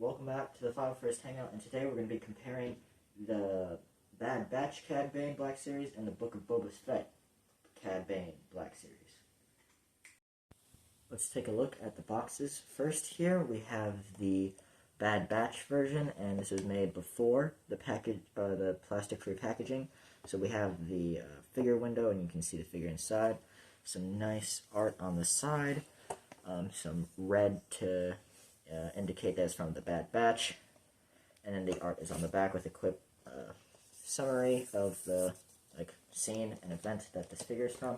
welcome back to the Final First Hangout, and today we're going to be comparing the Bad Batch Cad Bane Black Series and the Book of Boba Fett Cad Bane Black Series. Let's take a look at the boxes. First here we have the Bad Batch version, and this was made before the plastic-free packaging. So we have the figure window, and you can see the figure inside. Some nice art on the side, some red to indicate that it's from the Bad Batch, and then the art is on the back with a quick summary of the scene and event that this figure is from.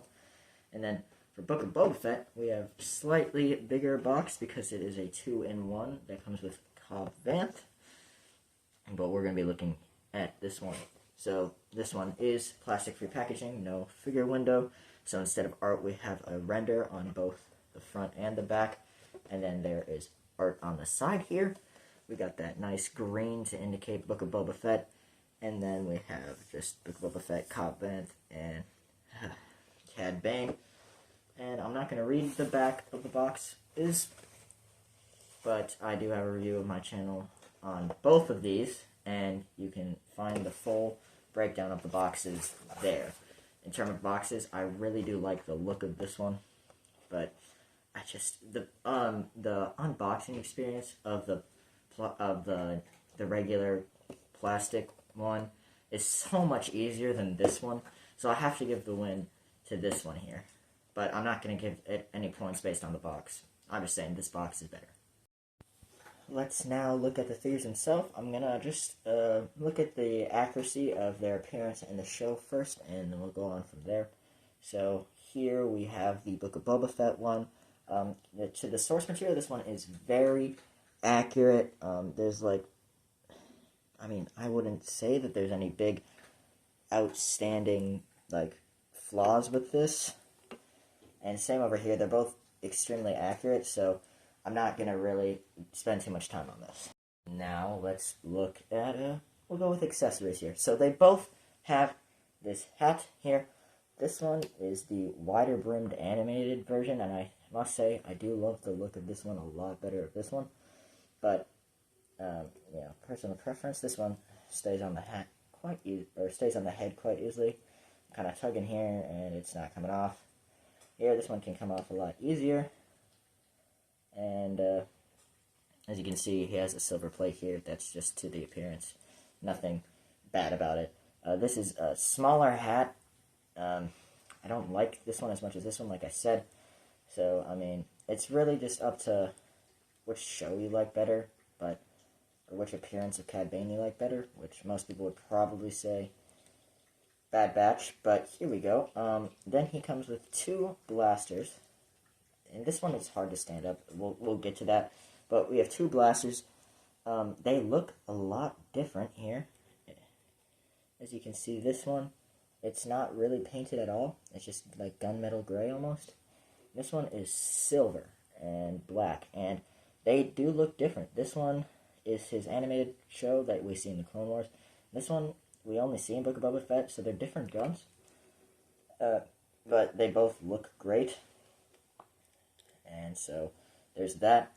And then for Book of Boba Fett, we have slightly bigger box because it is a 2-in-1 that comes with Cobb Vanth, but we're going to be looking at this one. So this one is plastic-free packaging, no figure window. So instead of art, we have a render on both the front and the back, and then there is art on the side here. We got that nice green to indicate Book of Boba Fett, and then we have just Book of Boba Fett, Cobb Vanth, and Cad Bane. And I'm not going to read the back of the box but I do have a review of my channel on both of these, and you can find the full breakdown of the boxes there. In terms of boxes, I really do like the look of this one, but I just the unboxing experience of the regular plastic one is so much easier than this one, so I have to give the win to this one here. But I'm not going to give it any points based on the box. I'm just saying this box is better. Let's now look at the figures themselves. I'm going to just look at the accuracy of their appearance in the show first, and then we'll go on from there. So here we have the Book of Boba Fett one. To the source material, this one is very accurate. There's I wouldn't say that there's any big outstanding flaws with this. And same over here, they're both extremely accurate, so I'm not going to really spend too much time on this. Now, let's look at, we'll go with accessories here. So they both have this hat here. This one is the wider brimmed animated version, and I must say, I do love the look of this one a lot better than this one. But, personal preference, this one stays on the hat stays on the head quite easily. Kind of tugging here, and it's not coming off. Here, this one can come off a lot easier, and as you can see, he has a silver plate here. That's just to the appearance, nothing bad about it. This is a smaller hat. I don't like this one as much as this one, like I said, so, it's really just up to which show you like better, or which appearance of Cad Bane you like better, which most people would probably say Bad Batch, but here we go. Then he comes with 2 blasters, and this one is hard to stand up. We'll get to that, but we have 2 blasters. They look a lot different here. As you can see, this one, it's not really painted at all. It's just like gunmetal gray almost. This one is silver and black, and they do look different. This one is his animated show that we see in the Clone Wars. This one we only see in Book of Boba Fett, so they're different guns. But they both look great. And so, there's that.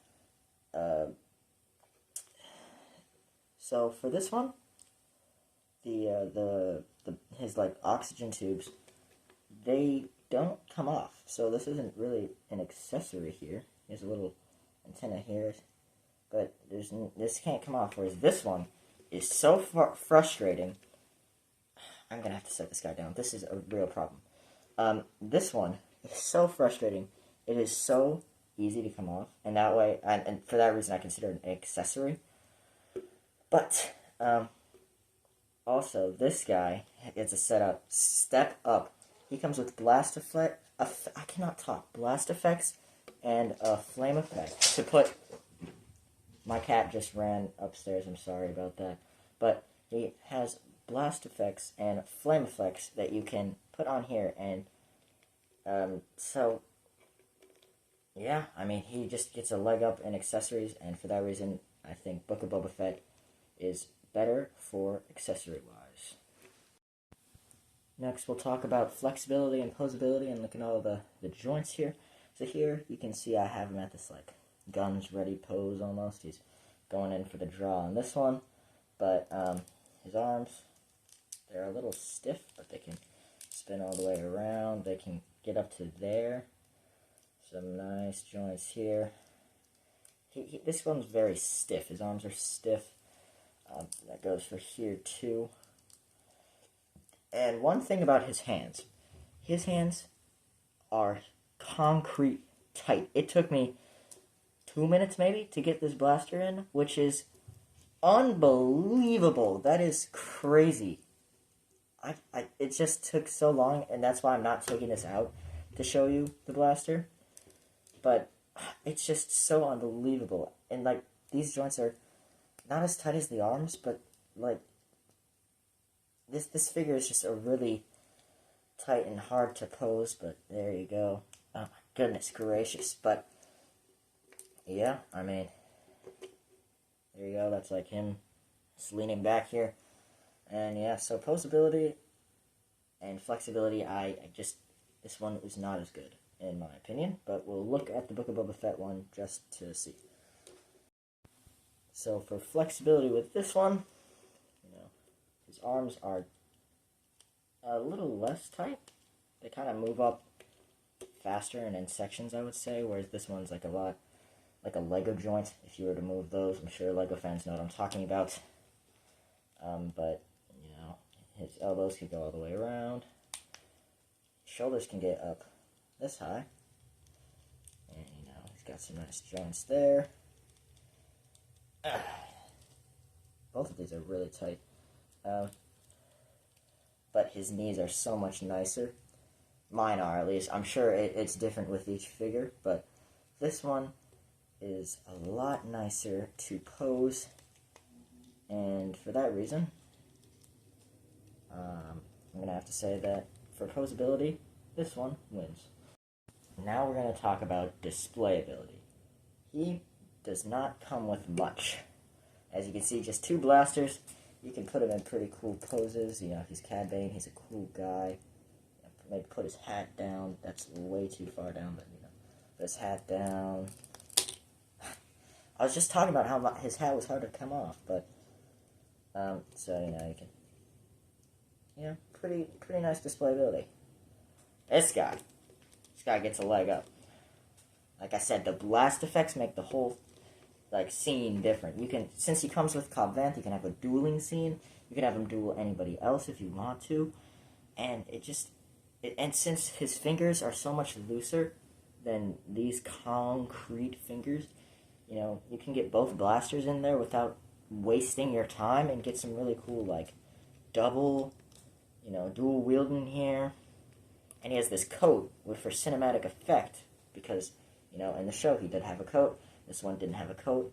So for this one, his oxygen tubes, they don't come off. So this isn't really an accessory here. There's a little antenna here, but this can't come off. Whereas this one is so frustrating. I'm going to have to set this guy down. This is a real problem. This one is so frustrating. It is so easy to come off. And that way, and for that reason, I consider it an accessory. But, also, this guy gets a step up. He comes with blast effect. I cannot talk. Blast effects and a flame effect. To put, my cat just ran upstairs. I'm sorry about that. But he has blast effects and flame effects that you can put on here, and so yeah, he just gets a leg up in accessories, and for that reason I think Book of Boba Fett is better for accessory wise. Next we'll talk about flexibility and posability and look at all the joints here. So here you can see I have him at this guns ready pose almost. He's going in for the draw on this one. But his arms, they're a little stiff, but they can spin all the way around. They can get up to there. Some nice joints here. This one's very stiff. His arms are stiff. That goes for here too. And one thing about his hands are concrete tight. It took me 2 minutes maybe to get this blaster in, which is unbelievable. That is crazy. It just took so long, and that's why I'm not taking this out to show you the blaster. But it's just so unbelievable. And, like, these joints are not as tight as the arms, but, like, this figure is just a really tight and hard to pose, but there you go. Oh, my goodness gracious. But, yeah, I mean, there you go. That's, like, him just leaning back here. And, yeah, so posability and flexibility, this one is not as good, in my opinion, but we'll look at the Book of Boba Fett one just to see. So for flexibility with this one, his arms are a little less tight. They kind of move up faster and in sections, I would say, whereas this one's like a lot like a Lego joint. If you were to move those, I'm sure Lego fans know what I'm talking about. But his elbows can go all the way around. Shoulders can get up this high. And, he's got some nice joints there. Both of these are really tight. But his knees are so much nicer. Mine are, at least. I'm sure it's different with each figure, but this one is a lot nicer to pose. And for that reason, I'm going to have to say that for posability, this one wins. Now we're going to talk about displayability. He does not come with much. As you can see, just 2 blasters. You can put him in pretty cool poses. He's Cad Bane, he's a cool guy. Maybe put his hat down. That's way too far down, but put his hat down. I was just talking about how his hat was hard to come off, but so you can, pretty nice displayability. This guy gets a leg up. Like I said, the blast effects make the whole scene different. You can, since he comes with Cobb Vanth, you can have a dueling scene. You can have him duel anybody else if you want to, and and since his fingers are so much looser than these concrete fingers, you can get both blasters in there without wasting your time and get some really cool, double, dual wielding here. And he has this coat for cinematic effect because, in the show he did have a coat. This one didn't have a coat.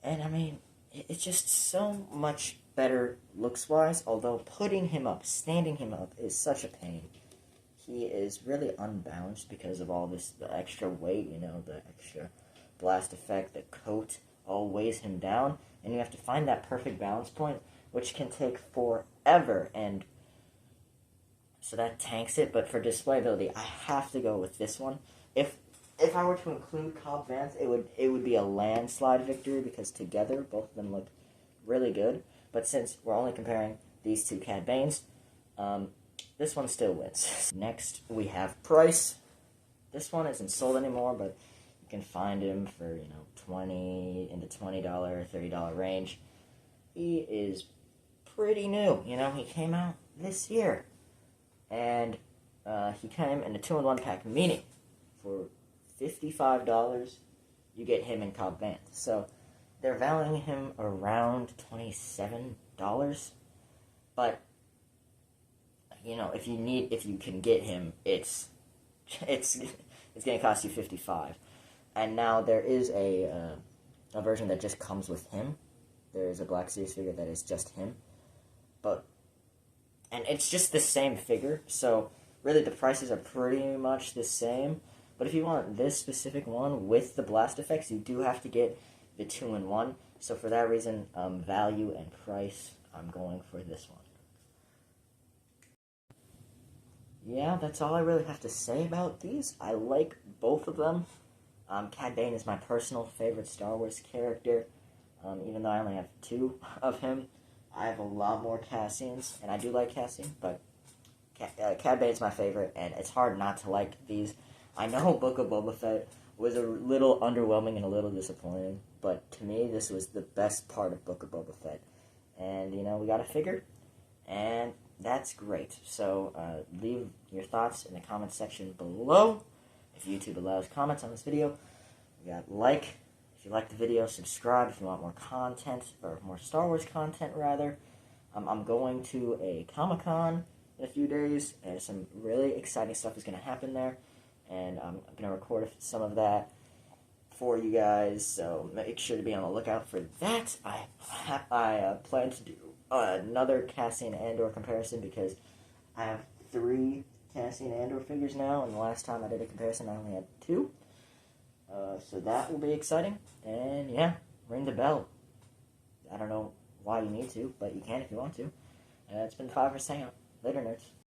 And, I mean, it's just so much better looks-wise, although putting him up, standing him up, is such a pain. He is really unbalanced because of all the extra weight, the extra blast effect, the coat all weighs him down, and you have to find that perfect balance point, which can take forever, and so that tanks it. But for displayability, I have to go with this one. If I were to include Cobb Vanth, it would be a landslide victory because together both of them look really good. But since we're only comparing these 2 Cad Banes, this one still wins. Next we have price. This one isn't sold anymore, but you can find him for $20 in the $20, $30 range. He is pretty new. He came out this year, and he came in a 2-in-1 pack, meaning for $55, you get him and Cobb Vanth. So they're valuing him around $27. But if you can get him, it's going to cost you $55. And now there is a version that just comes with him. There is a Black Series figure that is just him. And it's just the same figure, so really the prices are pretty much the same. But if you want this specific one with the blast effects, you do have to get the 2-in-1. So for that reason, value and price, I'm going for this one. Yeah, that's all I really have to say about these. I like both of them. Cad Bane is my personal favorite Star Wars character. Even though I only have 2 of him, I have a lot more Cassians, and I do like Cassian, but Cad Bane's my favorite, and it's hard not to like these. I know Book of Boba Fett was a little underwhelming and a little disappointing, but to me, this was the best part of Book of Boba Fett. And, we got a figure, and that's great. So, leave your thoughts in the comments section below. If YouTube allows comments on this video, we got like. If you like the video, subscribe if you want more content, or more Star Wars content, rather. I'm going to a Comic-Con in a few days, and some really exciting stuff is going to happen there, and I'm going to record some of that for you guys, so make sure to be on the lookout for that. I plan to do another Cassian Andor comparison, because I have 3 Cassian Andor figures now, and the last time I did a comparison I only had 2. So that will be exciting, and yeah, ring the bell. I don't know why you need to, but you can if you want to. It's been 5 Hangout. Later, nerds.